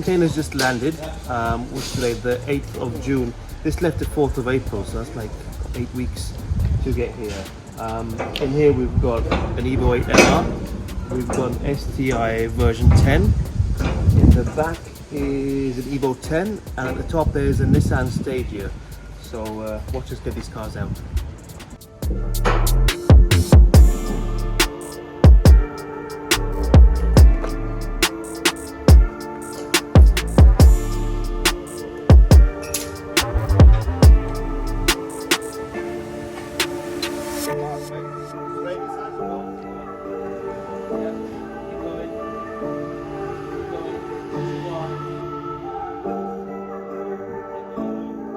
container's just landed, which is today the 8th of June. This left the 4th of April, so that's like 8 weeks to get here. In here we've got an Evo 8LR, we've got an STI version 10. In the back is an Evo 10, and at the top there's a Nissan Stadia. So watch us get these cars out.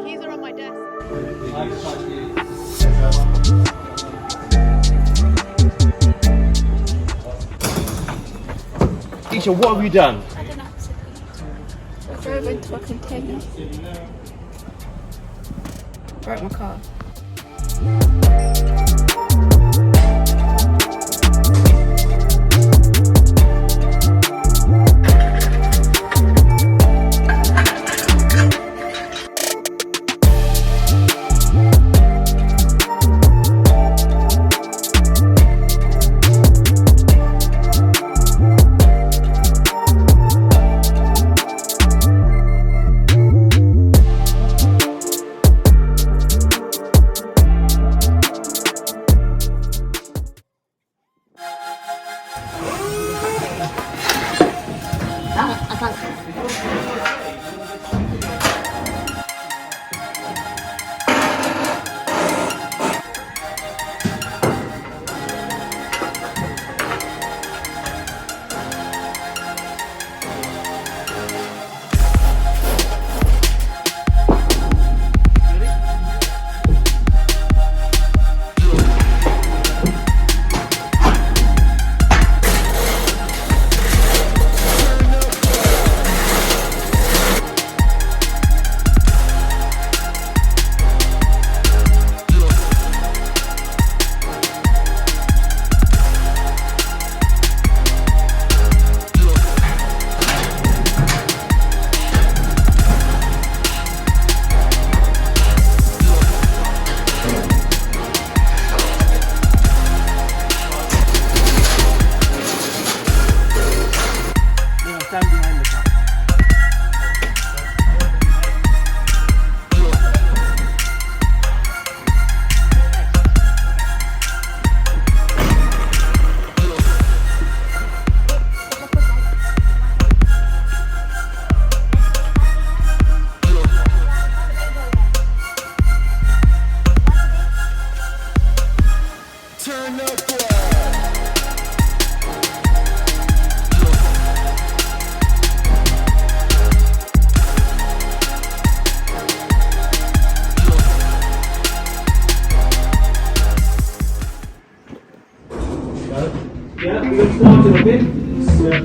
Keys are on my desk. Isha, what have you done? I don't know. I drove into a container. Broke my car. I can't. Stand behind the car. Turn up. Yeah, we'll start it, okay? Yeah,